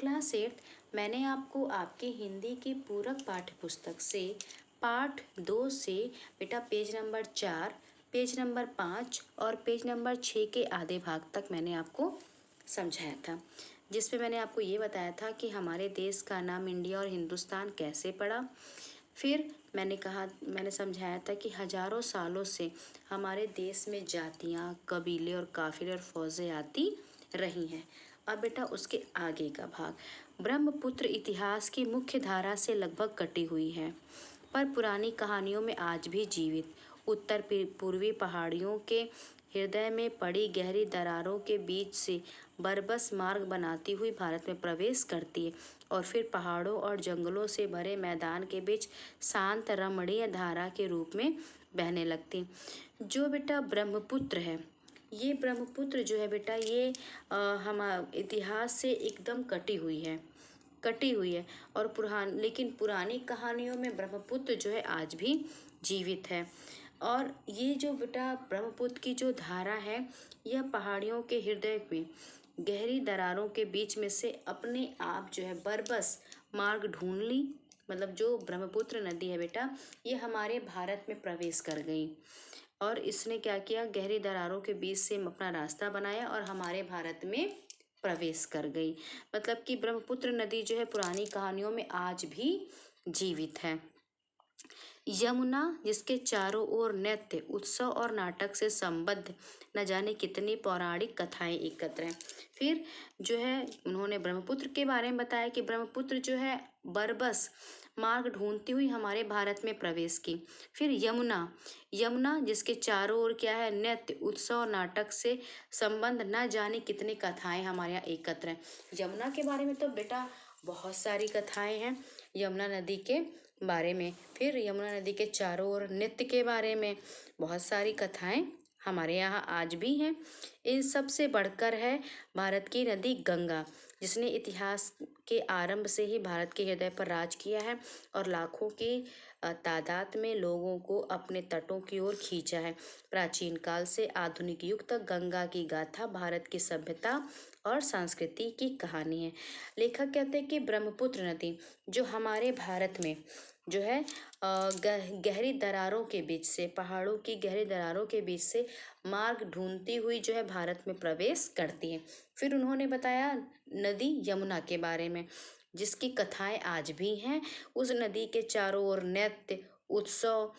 Class 8 मैंने आपको आपकी हिंदी की पूरक पाठ्य पुस्तक से पाठ 2 से बेटा पेज नंबर 4, पेज नंबर 5 और पेज नंबर 6 के आधे भाग तक मैंने आपको समझाया था, जिसमें मैंने आपको ये बताया था कि हमारे देश का नाम इंडिया और हिंदुस्तान कैसे पड़ा। फिर मैंने समझाया था कि हजारों सालों से हमारे देश में जातियाँ, कबीले और काफिले और फौजें आती रही हैं। अब बेटा उसके आगे का भाग, ब्रह्मपुत्र इतिहास की मुख्य धारा से लगभग कटी हुई है, पर पुरानी कहानियों में आज भी जीवित। उत्तर पूर्वी पहाड़ियों के हृदय में पड़ी गहरी दरारों के बीच से बरबस मार्ग बनाती हुई भारत में प्रवेश करती है और फिर पहाड़ों और जंगलों से भरे मैदान के बीच शांत रमणीय धारा के रूप में बहने लगती। जो बेटा ब्रह्मपुत्र है, ये ब्रह्मपुत्र जो है बेटा ये हम इतिहास से एकदम कटी हुई है और लेकिन पुरानी कहानियों में ब्रह्मपुत्र जो है आज भी जीवित है। और ये जो बेटा ब्रह्मपुत्र की जो धारा है, यह पहाड़ियों के हृदय में गहरी दरारों के बीच में से अपने आप जो है बरबस मार्ग ढूंढ ली। मतलब जो ब्रह्मपुत्र नदी है बेटा, ये हमारे भारत में प्रवेश कर गई और इसने क्या किया, गहरी दरारों के बीच से अपना रास्ता बनाया और हमारे भारत में प्रवेश कर गई। मतलब कि ब्रह्मपुत्र नदी जो है पुरानी कहानियों में आज भी जीवित है। यमुना, जिसके चारों ओर नृत्य, उत्सव और नाटक से संबद्ध न जाने कितनी पौराणिक कथाएं एकत्र हैं। फिर जो है उन्होंने ब्रह्मपुत्र के बारे में बताया कि ब्रह्मपुत्र जो है बरबस मार्ग ढूंढती हुई हमारे भारत में प्रवेश की। फिर यमुना जिसके चारों ओर क्या है, नृत्य, उत्सव और नाटक से संबंध न जाने कितनी कथाएं हमारे यहाँ एकत्र हैं। यमुना के बारे में तो बेटा बहुत सारी कथाएं हैं यमुना नदी के बारे में। फिर यमुना नदी के चारों ओर नृत्य के बारे में बहुत सारी कथाएं हमारे यहाँ आज भी हैं। इन सब से बढ़कर है भारत की नदी गंगा, जिसने इतिहास के आरंभ से ही भारत के हृदय पर राज किया है और लाखों की तादाद में लोगों को अपने तटों की ओर खींचा है। प्राचीन काल से आधुनिक युग तक गंगा की गाथा भारत की सभ्यता और संस्कृति की कहानी है। लेखक कहते हैं कि ब्रह्मपुत्र नदी जो हमारे भारत में जो है गहरी दरारों के बीच से, पहाड़ों की गहरी दरारों के बीच से मार्ग ढूंढती हुई जो है भारत में प्रवेश करती है। फिर उन्होंने बताया नदी यमुना के बारे में, जिसकी कथाएं आज भी हैं। उस नदी के चारों ओर नृत्य, उत्सव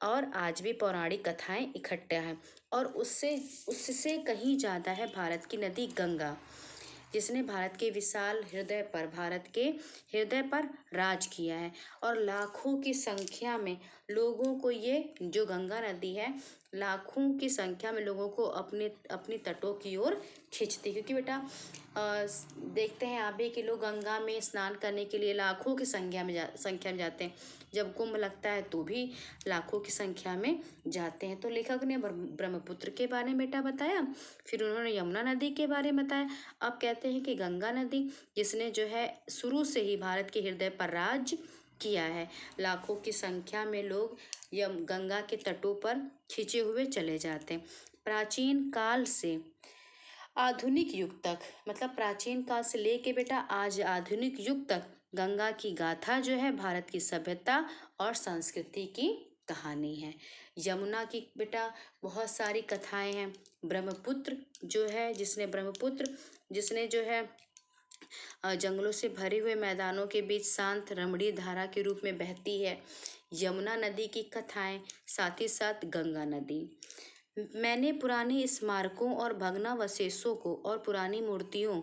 और आज भी पौराणिक कथाएं इकट्ठा हैं। और उससे कहीं ज़्यादा है भारत की नदी गंगा, जिसने भारत के हृदय पर राज किया है और लाखों की संख्या में लोगों को, ये जो गंगा नदी है लाखों की संख्या में लोगों को अपनी तटों की ओर खींचती। क्योंकि बेटा देखते हैं आप भी कि लोग गंगा में स्नान करने के लिए लाखों की संख्या में जाते हैं। जब कुंभ लगता है तो भी लाखों की संख्या में जाते हैं। तो लेखक ने ब्रह्मपुत्र के बारे में बेटा बताया, फिर उन्होंने यमुना नदी के बारे में बताया। अब कहते हैं कि गंगा नदी, जिसने जो है शुरू से ही भारत के हृदय पर राज किया है, लाखों की संख्या में लोग गंगा के तटों पर खींचे हुए चले जाते हैं। प्राचीन काल से आधुनिक युग तक, मतलब प्राचीन काल से लेके बेटा आज आधुनिक युग तक गंगा की गाथा जो है भारत की सभ्यता और संस्कृति की कहानी है। यमुना की बेटा बहुत सारी कथाएं हैं। ब्रह्मपुत्र जिसने जो है जंगलों से भरे हुए मैदानों के बीच शांत रमणीय धारा के रूप में बहती है। यमुना नदी की कथाएं, साथ ही साथ गंगा नदी। मैंने पुराने स्मारकों और भग्नावशेषों को और पुरानी मूर्तियों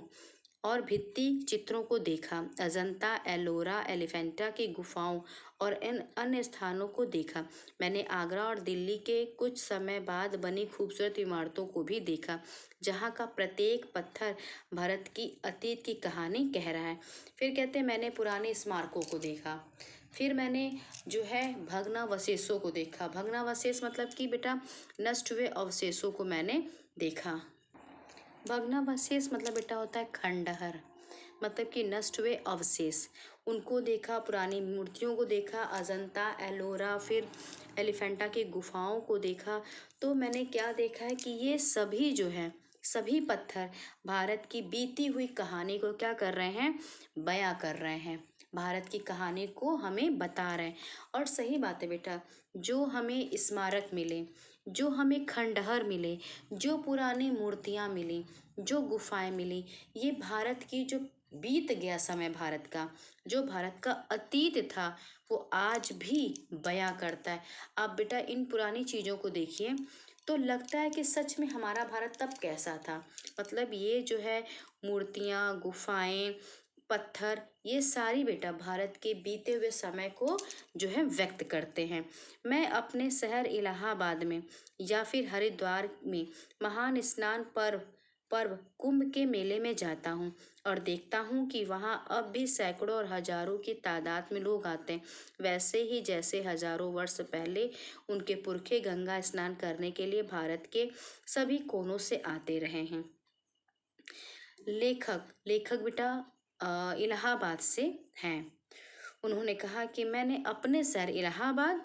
और भित्ति चित्रों को देखा। अजंता, एलोरा, एलिफेंटा की गुफाओं और इन अन्य स्थानों को देखा। मैंने आगरा और दिल्ली के कुछ समय बाद बनी खूबसूरत इमारतों को भी देखा, जहाँ का प्रत्येक पत्थर भारत की अतीत की कहानी कह रहा है। फिर कहते हैं मैंने पुराने स्मारकों को देखा। फिर मैंने जो है भग्नावशेषों को देखा। भग्नावशेष मतलब कि बेटा नष्ट हुए अवशेषों को मैंने देखा। भग्नावशेष मतलब बेटा होता है खंडहर, मतलब कि नष्ट हुए अवशेष, उनको देखा। पुरानी मूर्तियों को देखा, अजंता, एलोरा, फिर एलिफेंटा की गुफाओं को देखा। तो मैंने क्या देखा है कि ये सभी जो है सभी पत्थर भारत की बीती हुई कहानी को क्या कर रहे हैं, बयां कर रहे हैं, भारत की कहानी को हमें बता रहे हैं। और सही बात है बेटा, जो हमें स्मारक मिले, जो हमें खंडहर मिले, जो पुरानी मूर्तियां मिली, जो गुफाएं मिली, ये भारत की जो बीत गया समय, भारत का जो भारत का अतीत था, वो आज भी बयां करता है। आप बेटा इन पुरानी चीज़ों को देखिए तो लगता है कि सच में हमारा भारत तब कैसा था। मतलब ये जो है मूर्तियाँ, गुफाएं, पत्थर, ये सारी बेटा भारत के बीते हुए समय को जो है व्यक्त करते हैं। मैं अपने शहर इलाहाबाद में या फिर हरिद्वार में महान स्नान पर्व कुंभ के मेले में जाता हूँ और देखता हूँ कि वहाँ अब भी सैकड़ों और हजारों की तादाद में लोग आते हैं, वैसे ही जैसे हजारों वर्ष पहले उनके पुरखे गंगा स्नान करने के लिए भारत के सभी कोनों से आते रहे हैं। लेखक लेखक बेटा इलाहाबाद से हैं। उन्होंने कहा कि मैंने अपने शहर इलाहाबाद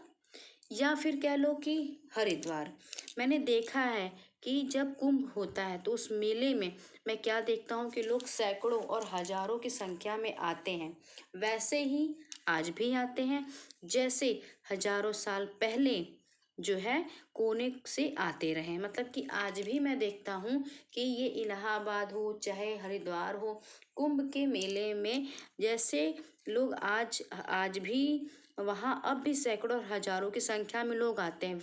या फिर कह लो कि हरिद्वार, मैंने देखा है कि जब कुंभ होता है तो उस मेले में मैं क्या देखता हूँ कि लोग सैकड़ों और हजारों की संख्या में आते हैं, वैसे ही आज भी आते हैं, जैसे हजारों साल पहले जो है कोने से आते रहे। मतलब कि आज भी मैं देखता हूँ कि ये इलाहाबाद हो चाहे हरिद्वार हो, कुंभ के मेले में जैसे लोग आज भी वहाँ अब भी सैकड़ों और हजारों की संख्या में लोग आते हैं,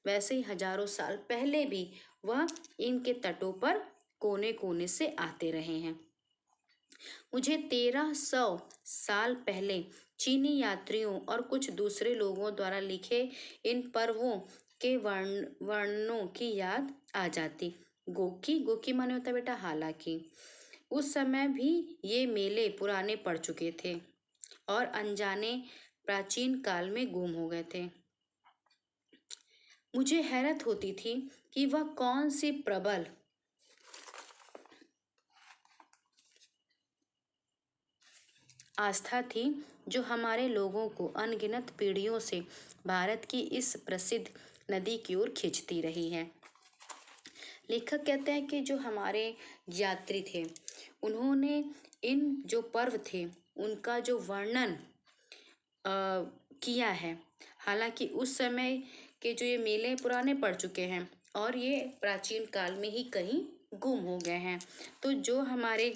वैसे ही हजारों साल पहले भी वह इनके तटों पर कोने कोने से आते रहे हैं। मुझे 1300 साल पहले चीनी यात्रियों और कुछ दूसरे लोगों द्वारा लिखे इन पर्वों के वर्णनों की याद आ जाती। गोकी माने होता है बेटा हालांकि। उस समय भी ये मेले पुराने पड़ चुके थे और अनजाने प्राचीन काल में गुम हो गए थे। मुझे हैरत होती थी कि वह कौन सी प्रबल आस्था थी जो हमारे लोगों को अनगिनत पीढ़ियों से भारत की इस प्रसिद्ध नदी की ओर खींचती रही है। लेखक कहते हैं कि जो हमारे यात्री थे उन्होंने इन जो पर्व थे उनका जो वर्णन किया है। हालांकि उस समय के जो ये मेले पुराने पड़ चुके हैं और ये प्राचीन काल में ही कहीं गुम हो गए हैं। तो जो हमारे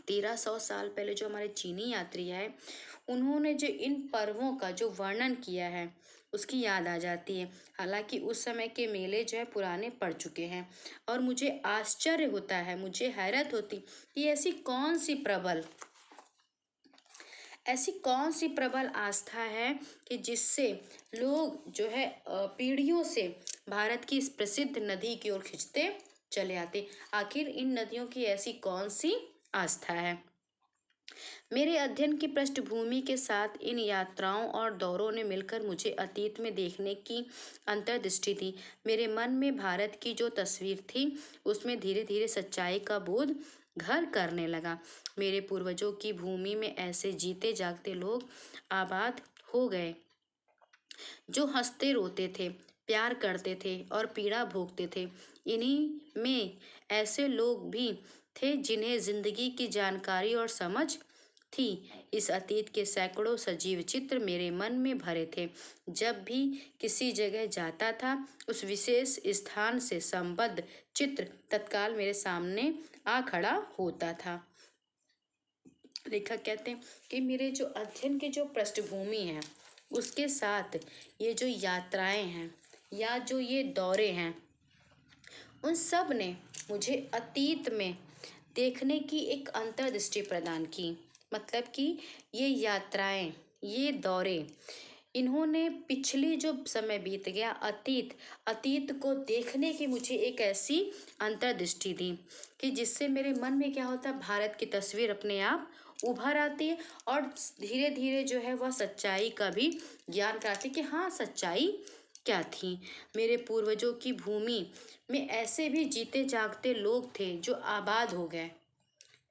1300 साल पहले जो हमारे चीनी यात्री आए, उन्होंने जो इन पर्वों का जो वर्णन किया है उसकी याद आ जाती है। हालांकि उस समय के मेले जो है पुराने पड़ चुके हैं और मुझे आश्चर्य होता है, मुझे हैरत होती कि ऐसी कौन सी प्रबल आस्था है कि जिससे लोग जो है पीढ़ियों से भारत की इस प्रसिद्ध नदी की ओर खींचते चले आते। आखिर इन नदियों की ऐसी कौन सी आस्था है। मेरे अध्ययन की पृष्ठभूमि के साथ इन यात्राओं और दौरों ने मिलकर मुझे अतीत में देखने की अंतर्दृष्टि दी। मेरे मन में भारत की जो तस्वीर थी उसमें धीरे धीरे सच्चाई का बोध घर करने लगा। मेरे पूर्वजों की भूमि में ऐसे जीते जागते लोग आबाद हो गए जो हंसते रोते थे, प्यार करते थे और पीड़ा भोगते थे। इन्हीं में ऐसे लोग भी थे जिन्हें जिंदगी की जानकारी और समझ थी। इस अतीत के सैकड़ों सजीव चित्र मेरे मन में भरे थे। जब भी किसी जगह जाता था उस विशेष स्थान से संबद्ध चित्र तत्काल मेरे सामने आ खड़ा होता था। लेखक कहते हैं कि मेरे जो अध्ययन की जो पृष्ठभूमि है उसके साथ ये जो यात्राएं हैं या जो ये दौरे हैं उन सब ने मुझे अतीत में देखने की एक अंतर्दृष्टि प्रदान की। मतलब कि ये यात्राएं, ये दौरे, इन्होंने पिछली जो समय बीत गया अतीत को देखने की मुझे एक ऐसी अंतर्दृष्टि दी कि जिससे मेरे मन में क्या होता है, भारत की तस्वीर अपने आप उभर आती है और धीरे धीरे जो है वह सच्चाई का भी ज्ञान कराती कि हाँ सच्चाई क्या थी। मेरे पूर्वजों की भूमि में ऐसे भी जीते जागते लोग थे जो आबाद हो गए।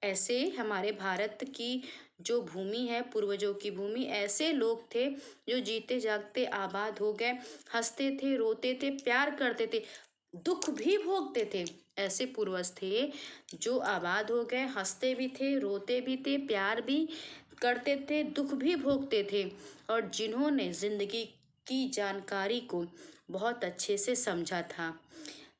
ऐसे हमारे भारत की जो भूमि है, पूर्वजों की भूमि, ऐसे लोग थे जो जीते जागते आबाद हो गए, हंसते थे, रोते थे, प्यार करते थे। दुख भी भोगते थे। ऐसे पूर्वज थे जो आबाद हो गए, हंसते भी थे, रोते भी थे, प्यार भी करते थे, दुख भी भोगते थे, और जिन्होंने जिंदगी की जानकारी को बहुत अच्छे से समझा था।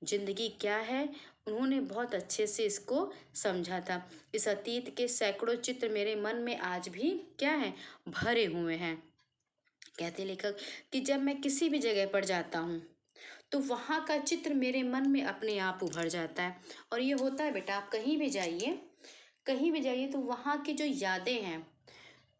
जिंदगी क्या है, उन्होंने बहुत अच्छे से इसको समझा था। इस अतीत के सैकड़ों चित्र मेरे मन में आज भी क्या है, भरे हुए हैं। कहते लेखक कि जब मैं किसी भी जगह पर जाता हूँ तो वहाँ का चित्र मेरे मन में अपने आप उभर जाता है। और ये होता है बेटा, आप कहीं भी जाइए, कहीं भी जाइए तो वहाँ की जो यादें हैं,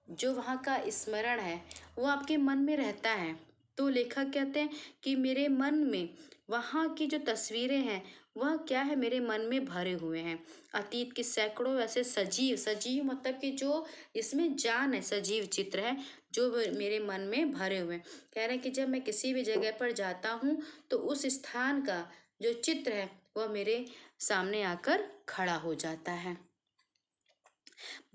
जो वहाँ का स्मरण है, वो आपके मन में रहता है। तो लेखक कहते हैं कि मेरे मन में वहाँ की जो तस्वीरें हैं वह क्या है, मेरे मन में भरे हुए हैं। अतीत के सैकड़ों ऐसे सजीव सजीव मतलब कि जो इसमें जान है, सजीव चित्र है जो मेरे मन में भरे हुए हैं। कह रहे हैं कि जब मैं किसी भी जगह पर जाता हूँ तो उस स्थान का जो चित्र है वह मेरे सामने आकर खड़ा हो जाता है।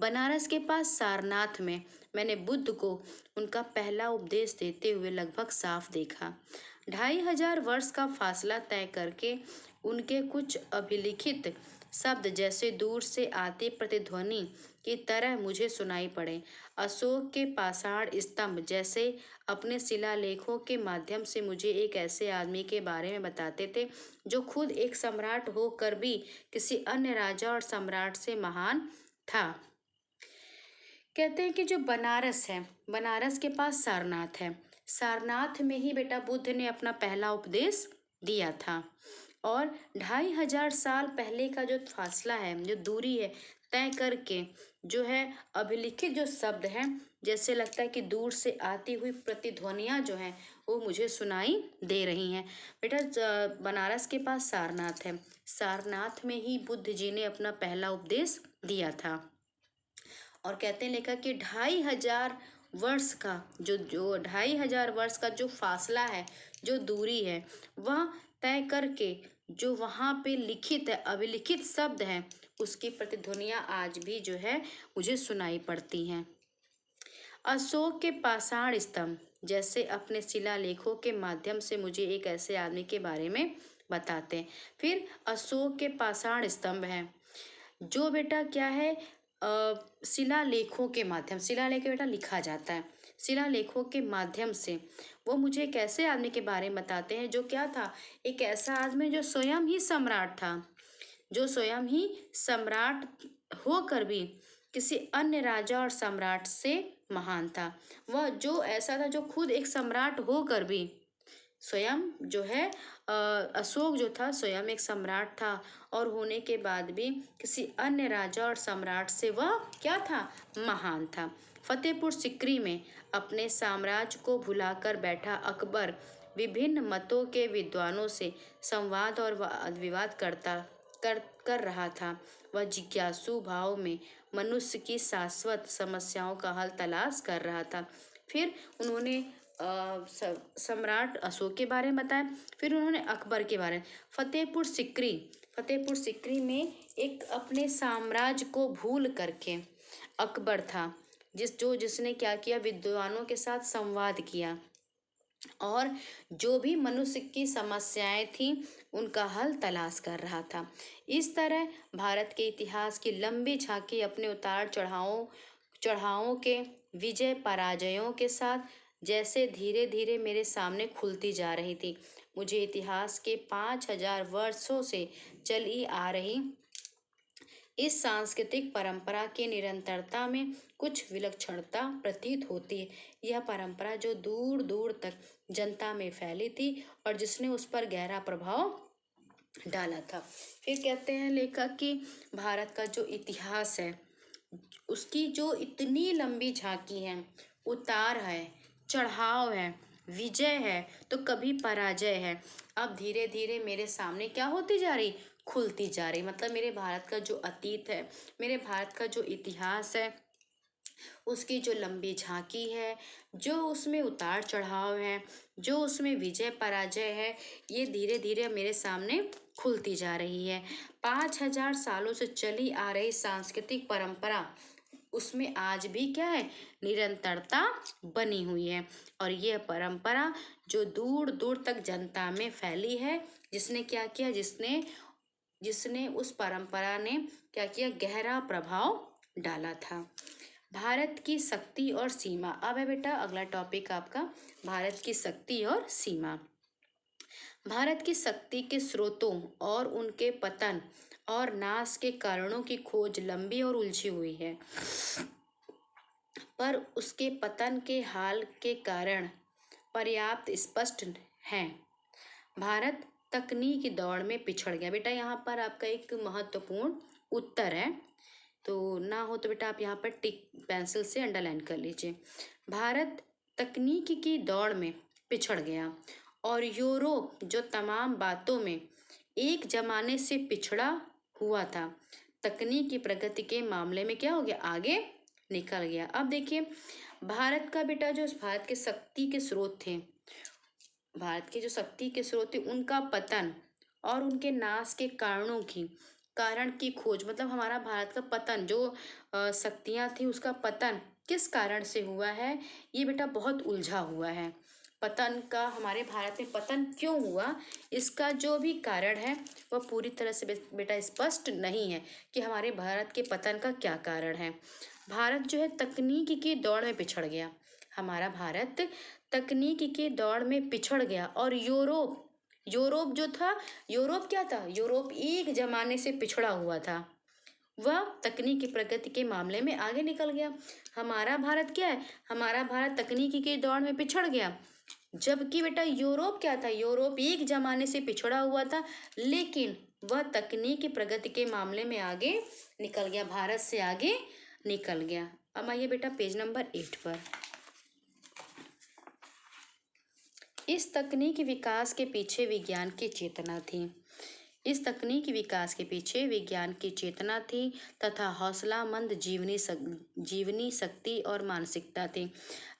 बनारस के पास सारनाथ में मैंने बुद्ध को उनका पहला उपदेश देते हुए लगभग साफ देखा। 2500 वर्ष का फासला तय करके उनके कुछ अभिलिखित शब्द जैसे दूर से आते प्रतिध्वनि की तरह मुझे सुनाई पड़े। अशोक के पाषाण स्तंभ जैसे अपने शिलालेखों के माध्यम से मुझे एक ऐसे आदमी के बारे में बताते थे जो खुद एक सम्राट होकर भी किसी अन्य राजा और सम्राट से महान था। कहते हैं कि जो बनारस है, बनारस के पास सारनाथ है, सारनाथ में ही बेटा बुद्ध ने अपना पहला उपदेश दिया था। और 2500 साल पहले का जो फासला है, जो दूरी है, तय करके जो है अभिलिखित जो शब्द हैं, जैसे लगता है कि दूर से आती हुई प्रतिध्वनियां जो हैं वो मुझे सुनाई दे रही हैं। बेटा बनारस के पास सारनाथ है, सारनाथ में ही बुद्ध जी ने अपना पहला उपदेश दिया था। और कहते हैं लेखक कि 2500 वर्ष का जो जो 2500 वर्ष का जो फासला है, जो दूरी है, वह तय करके जो वहाँ पे लिखित है, अभिलिखित शब्द हैं, उसकी प्रतिध्वनियाँ आज भी जो है मुझे सुनाई पड़ती हैं। अशोक के पाषाण स्तंभ जैसे अपने शिलालेखों के माध्यम से मुझे एक ऐसे आदमी के बारे में बताते हैं। फिर अशोक के पाषाण स्तंभ हैं जो बेटा क्या है, शिलालेखों के माध्यम, शिलालेख बेटा लिखा जाता है, शिलालेखों के माध्यम से वो मुझे एक ऐसे आदमी के बारे में बताते हैं जो क्या था, एक ऐसा आदमी जो स्वयं ही सम्राट था, जो स्वयं ही सम्राट होकर भी किसी अन्य राजा और सम्राट से महान था। वह जो ऐसा था जो खुद एक सम्राट होकर भी स्वयं जो है अशोक जो था स्वयं एक सम्राट था, और होने के बाद भी किसी अन्य राजा और सम्राट से वह क्या था, महान था। फतेहपुर सिकरी में अपने साम्राज्य को भुलाकर बैठा अकबर विभिन्न मतों के विद्वानों से संवाद और वाद विवाद कर रहा था। वह जिज्ञासु भाव में मनुष्य की शाश्वत समस्याओं का हल तलाश कर रहा था। फिर उन्होंने सम्राट अशोक के बारे में बताया, फिर उन्होंने अकबर के बारे में। फतेहपुर सिकरी में एक अपने साम्राज्य को भूल करके अकबर था जिसने क्या किया, विद्वानों के साथ संवाद किया और जो भी मनुष्य की समस्याएं थीं उनका हल तलाश कर रहा था। इस तरह भारत के इतिहास की लंबी झांकी अपने उतार चढ़ावों के विजय पराजयों के साथ जैसे धीरे धीरे मेरे सामने खुलती जा रही थी। मुझे इतिहास के 5000 वर्षों से चली आ रही इस सांस्कृतिक परंपरा की निरंतरता में कुछ विलक्षणता प्रतीत होती है। यह परंपरा जो दूर दूर तक जनता में फैली थी और जिसने उस पर गहरा प्रभाव डाला था। फिर कहते हैं लेखक कि भारत का जो इतिहास है उसकी जो इतनी लंबी झांकी है, उतार है, चढ़ाव है, विजय है तो कभी पराजय है, अब धीरे धीरे मेरे सामने क्या होती जा रही, खुलती जा रही। मतलब मेरे भारत का जो अतीत है, मेरे भारत का जो इतिहास है, उसकी जो लंबी झांकी है, जो उसमें उतार चढ़ाव है, जो उसमें विजय पराजय है, ये धीरे धीरे मेरे सामने खुलती जा रही है। 5000 सालों से चली आ रही सांस्कृतिक परंपरा उसमें आज भी क्या है, निरंतरता बनी हुई है। और यह परंपरा जो दूर दूर तक जनता में फैली है, जिसने क्या किया, जिसने जिसने उस परंपरा ने क्या किया, गहरा प्रभाव डाला था। भारत की शक्ति और सीमा। अब है बेटा अगला टॉपिक आपका, भारत की शक्ति और सीमा। भारत की शक्ति के स्रोतों और उनके पतन और नाश के कारणों की खोज लंबी और उलझी हुई है, पर उसके पतन के हाल के कारण पर्याप्त स्पष्ट हैं। भारत तकनीकी दौड़ में पिछड़ गया। बेटा यहाँ पर आपका एक महत्वपूर्ण उत्तर है, तो ना हो तो बेटा आप यहाँ पर टिक पेंसिल से अंडरलाइन कर लीजिए। भारत तकनीकी की दौड़ में पिछड़ गया और यूरोप जो तमाम बातों में एक जमाने से पिछड़ा हुआ था, तकनीकी प्रगति के मामले में क्या हो गया, आगे निकल गया। अब देखिए भारत का बेटा जो भारत के शक्ति के स्रोत थे, भारत के जो शक्ति के स्रोत थे, उनका पतन और उनके नाश के कारण की खोज, मतलब हमारा भारत का पतन, जो शक्तियाँ थी उसका पतन किस कारण से हुआ है, ये बेटा बहुत उलझा हुआ है। पतन का, हमारे भारत में पतन क्यों हुआ, इसका जो भी कारण है वह पूरी तरह से बेटा स्पष्ट नहीं है कि हमारे भारत के पतन का क्या कारण है। भारत जो है तकनीकी की दौड़ में पिछड़ गया, हमारा भारत तकनीकी के दौड़ में पिछड़ गया और यूरोप जो था, यूरोप क्या था, यूरोप एक जमाने से पिछड़ा हुआ था, वह तकनीकी प्रगति के मामले में आगे निकल गया। हमारा भारत क्या है, हमारा भारत तकनीकी के दौड़ में पिछड़ गया, जबकि बेटा यूरोप क्या था, यूरोप एक जमाने से पिछड़ा हुआ था, लेकिन वह तकनीकी प्रगति के मामले में आगे निकल गया, भारत से आगे निकल गया। अब आइए बेटा पेज नंबर 8 पर। इस तकनीकी विकास के पीछे विज्ञान की चेतना थी, इस तकनीकी विकास के पीछे विज्ञान की चेतना थी तथा हौसलामंद जीवनी शक्ति और मानसिकता थी।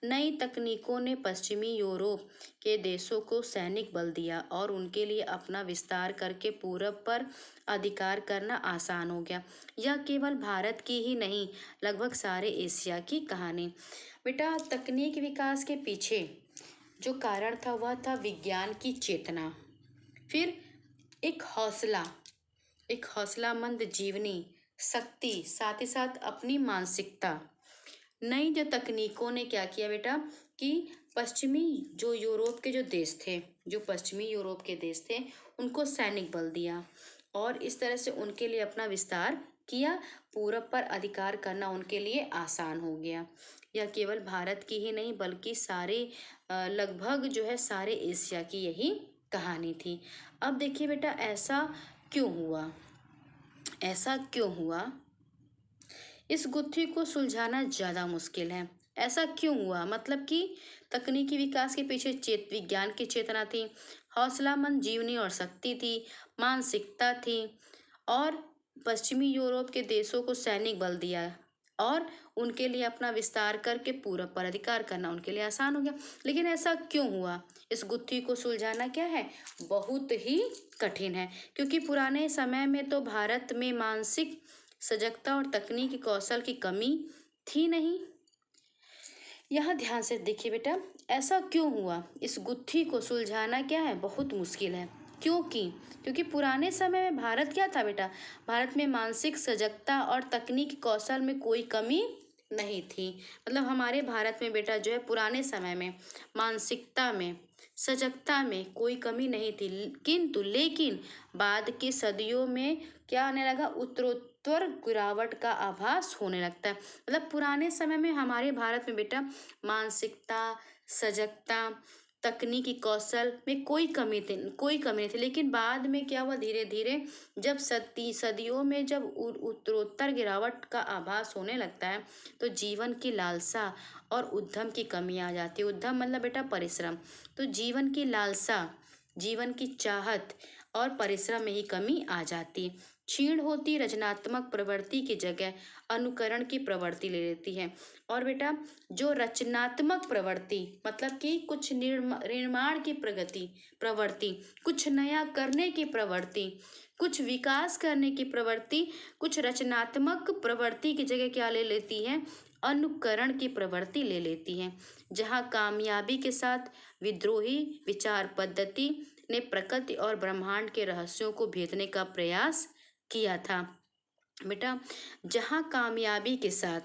नई तकनीकों ने पश्चिमी यूरोप के देशों को सैनिक बल दिया और उनके लिए अपना विस्तार करके पूरब पर अधिकार करना आसान हो गया। यह केवल भारत की ही नहीं, लगभग सारे एशिया की कहानी। बेटा तकनीक विकास के पीछे जो कारण था वह था विज्ञान की चेतना, फिर एक हौसलामंद जीवनी शक्ति, साथ ही साथ अपनी मानसिकता। नई जो तकनीकों ने क्या किया बेटा कि पश्चिमी जो यूरोप के जो देश थे, जो पश्चिमी यूरोप के देश थे, उनको सैनिक बल दिया और इस तरह से उनके लिए अपना विस्तार किया, पूरब पर अधिकार करना उनके लिए आसान हो गया। यह केवल भारत की ही नहीं बल्कि सारे लगभग जो है सारे एशिया की यही कहानी थी। अब देखिए बेटा ऐसा क्यों हुआ, इस गुत्थी को सुलझाना ज़्यादा मुश्किल है। ऐसा क्यों हुआ, मतलब कि तकनीकी विकास के पीछे विज्ञान की चेतना थी, हौसलामंद जीवनी और शक्ति थी, मानसिकता थी और पश्चिमी यूरोप के देशों को सैनिक बल दिया और उनके लिए अपना विस्तार करके पूरब पर अधिकार करना उनके लिए आसान हो गया। लेकिन ऐसा क्यों हुआ, इस गुत्थी को सुलझाना क्या है, बहुत ही कठिन है, क्योंकि पुराने समय में तो भारत में मानसिक सजगता और तकनीकी कौशल की कमी थी नहीं। यहाँ ध्यान से देखिए बेटा, ऐसा क्यों हुआ, इस गुत्थी को सुलझाना क्या है, बहुत मुश्किल है। क्योंकि पुराने समय में भारत क्या था बेटा, भारत में मानसिक सजगता और तकनीकी कौशल में कोई कमी नहीं थी। मतलब हमारे भारत में बेटा जो है पुराने समय में मानसिकता में, सजगता में कोई कमी नहीं थी, लेकिन बाद की सदियों में क्या आने लगा, उत्तरोत्तर गिरावट का आभास होने लगता है। मतलब पुराने समय में हमारे भारत में बेटा मानसिकता, सजगता, तकनीकी कौशल में कोई कमी नहीं थी, लेकिन बाद में क्या हुआ, धीरे धीरे जब सदियों में जब उत्तरोत्तर गिरावट का आभास होने लगता है तो जीवन की लालसा और उद्यम की कमी आ जाती है। उद्यम मतलब बेटा परिश्रम, तो जीवन की लालसा, जीवन की चाहत और परिश्रम में ही कमी आ जाती है। क्षीण होती रचनात्मक प्रवृत्ति की जगह अनुकरण की प्रवृत्ति ले लेती है। और बेटा जो रचनात्मक प्रवृत्ति मतलब कि कुछ निर्माण की प्रवृत्ति, कुछ नया करने की प्रवृत्ति, कुछ विकास करने की प्रवृत्ति, कुछ रचनात्मक प्रवृत्ति की जगह क्या ले लेती है, अनुकरण की प्रवृत्ति ले लेती है। जहाँ कामयाबी के साथ विद्रोही विचार पद्धति ने प्रकृति और ब्रह्मांड के रहस्यों को भेदने का प्रयास किया था। बेटा जहाँ कामयाबी के साथ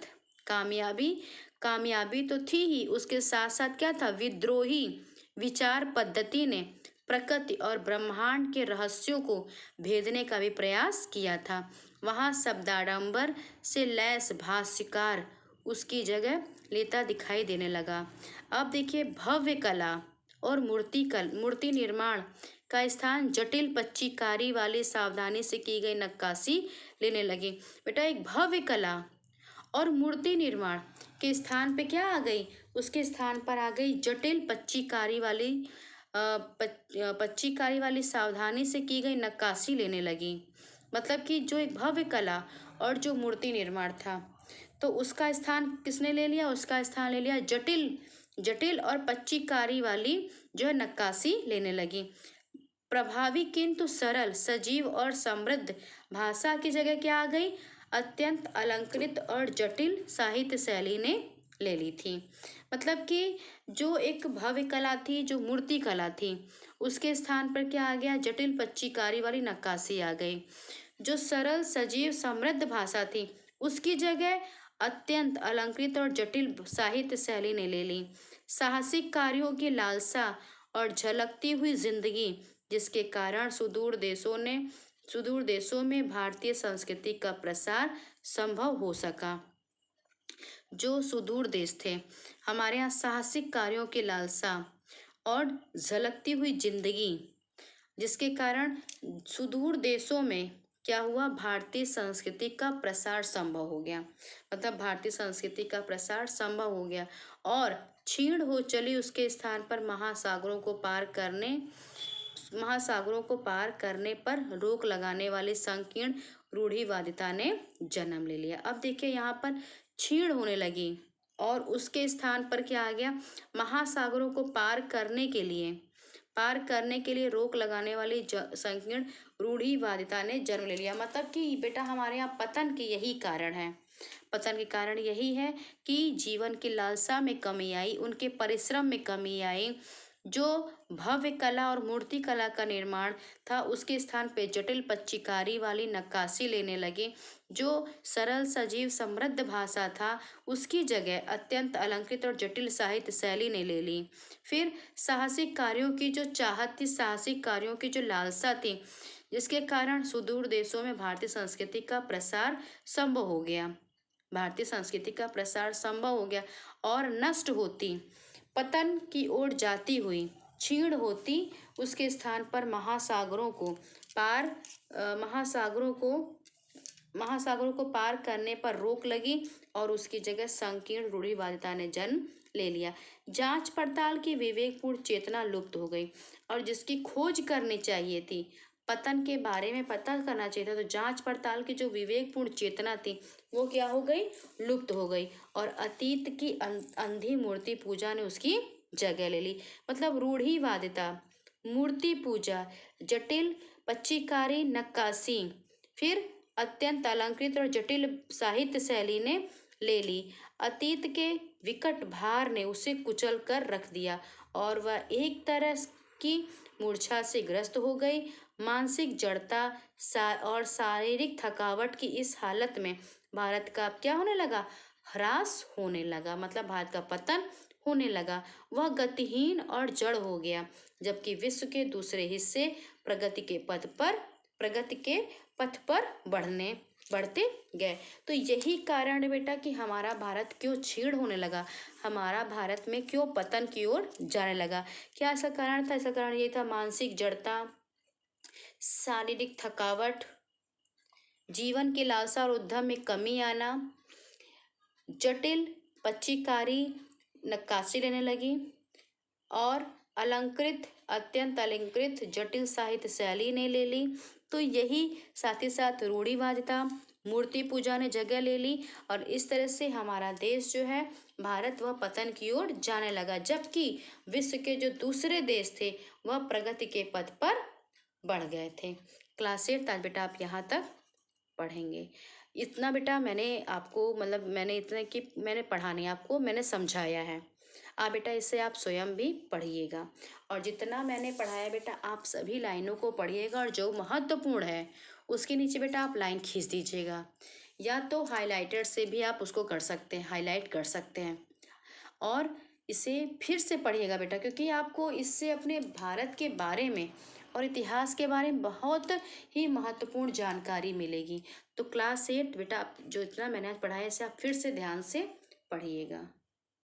कामयाबी तो थी ही, उसके साथ साथ क्या था, विद्रोही विचार पद्धति ने प्रकृति और ब्रह्मांड के रहस्यों को भेदने का भी प्रयास किया था। वहाँ शब्दाडंबर से लैस भाष्यकार उसकी जगह लेता दिखाई देने लगा। अब देखिए भव्य कला और मूर्ति निर्माण का स्थान जटिल पच्चीकारी वाली सावधानी से की गई नक्काशी लेने लगी। बेटा एक भव्य कला और मूर्ति निर्माण के स्थान पे क्या आ गई, उसके स्थान पर आ गई जटिल पच्चीकारी वाली सावधानी से की गई नक्काशी लेने लगी। मतलब कि जो एक भव्य कला और जो मूर्ति निर्माण था, तो उसका स्थान किसने ले लिया, उसका स्थान ले लिया जटिल और पच्चीकारी वाली जो है नक्काशी लेने लगी। प्रभावी किंतु सरल सजीव और समृद्ध भाषा की जगह क्या आ गई, अत्यंत अलंकृत और जटिल साहित्य शैली ने ले ली थी। मतलब कि जो एक भव्य कला थी, जो मूर्ति कला थी, उसके स्थान पर क्या आ गया, जटिल पच्चीकारी वाली नक्काशी आ गई। जो सरल सजीव समृद्ध भाषा थी, उसकी जगह अत्यंत अलंकृत और जटिल साहित्य शैली ने ले ली। साहसिक कार्यों की लालसा और झलकती हुई जिंदगी, जिसके कारण सुदूर देशों में भारतीय संस्कृति का प्रसार संभव हो सका। जो सुदूर देश थे, हमारे यहाँ साहसिक कार्यों की लालसा और झलकती हुई जिंदगी, जिसके कारण सुदूर देशों में क्या हुआ, भारतीय संस्कृति का प्रसार संभव हो गया। मतलब भारतीय संस्कृति का प्रसार संभव हो गया। और क्षीण हो चली उसके स्थान पर महासागरों को पार करने पर रोक लगाने वाली संकीर्ण रूढ़िवादिता ने जन्म ले लिया। अब देखिए यहाँ पर क्षीण होने लगी और उसके स्थान पर क्या आ गया, महासागरों को पार करने के लिए रोक लगाने वाली संकीर्ण रूढ़िवादिता ने जन्म ले लिया। मतलब कि बेटा हमारे यहाँ पतन के यही कारण है। पतन के कारण यही है कि जीवन की लालसा में कमी आई, उनके परिश्रम में कमी आई। जो भव्य कला और मूर्ति कला का निर्माण था, उसके स्थान पे जटिल पच्चीकारी वाली नक्काशी लेने लगे। जो सरल सजीव समृद्ध भाषा था, उसकी जगह अत्यंत अलंकृत और जटिल साहित्य शैली ने ले ली। फिर साहसिक कार्यों की जो चाहत थी, साहसिक कार्यों की जो लालसा थी, जिसके कारण सुदूर देशों में भारतीय संस्कृति का प्रसार संभव हो गया। और नष्ट होती, पतन की ओर जाती हुई, क्षीण होती, उसके स्थान पर महासागरों को पार करने पर रोक लगी और उसकी जगह संकीर्ण रूढ़िवादिता ने जन्म ले लिया। जांच पड़ताल की विवेकपूर्ण चेतना लुप्त हो गई और जिसकी खोज करनी चाहिए थी, पतन के बारे में पता करना चाहिए था, तो जांच पड़ताल की जो विवेकपूर्ण चेतना थी वो क्या हो गई, लुप्त हो गई। और अतीत की अंधी मूर्ति पूजा ने उसकी जगह ले ली। मतलब रूढ़िवादिता, मूर्ति पूजा, जटिल पच्चीकारी नक्काशी, फिर अत्यंत अलंकृत और जटिल साहित्य शैली ने ले ली। अतीत के विकट भार ने उसे कुचल कर रख दिया और वह एक तरह की मूर्छा से ग्रस्त हो गई। मानसिक जड़ता और शारीरिक थकावट की इस हालत में भारत का क्या होने लगा, ह्रास होने लगा। मतलब भारत का पतन होने लगा, वह गतिहीन और जड़ हो गया, जबकि विश्व के दूसरे हिस्से प्रगति के पथ पर बढ़ते गए। तो यही कारण है बेटा कि हमारा भारत क्यों क्षीण होने लगा, हमारा भारत में क्यों पतन की ओर जाने लगा। क्या ऐसा कारण था? ऐसा कारण ये था, मानसिक जड़ता, शारीरिक थकावट, जीवन की लालसा और उद्यम में कमी आना, जटिल पच्चीकारी नक्काशी लेने लगी और अत्यंत अलंकृत जटिल साहित्य शैली ने ले ली। तो यही साथ ही साथ रूढ़िवादिता, मूर्ति पूजा ने जगह ले ली और इस तरह से हमारा देश जो है भारत वह पतन की ओर जाने लगा, जबकि विश्व के जो दूसरे देश थे वह प्रगति के पथ पर बढ़ गए थे। क्लास 8 आज बेटा आप यहाँ तक पढ़ेंगे। इतना बेटा मैंने आपको मतलब मैंने इतना कि मैंने पढ़ा नहीं आपको, मैंने समझाया है। आप बेटा इसे आप स्वयं भी पढ़िएगा और जितना मैंने पढ़ाया बेटा आप सभी लाइनों को पढ़िएगा और जो महत्वपूर्ण है उसके नीचे बेटा आप लाइन खींच दीजिएगा, या तो हाइलाइटर से भी आप उसको कर सकते हैं, हाईलाइट कर सकते हैं और इसे फिर से पढ़िएगा बेटा, क्योंकि आपको इससे अपने भारत के बारे में और इतिहास के बारे में बहुत ही महत्वपूर्ण जानकारी मिलेगी। तो क्लास 8 बेटा आप जो इतना मैंने आज पढ़ाया इसे आप फिर से ध्यान से पढ़िएगा।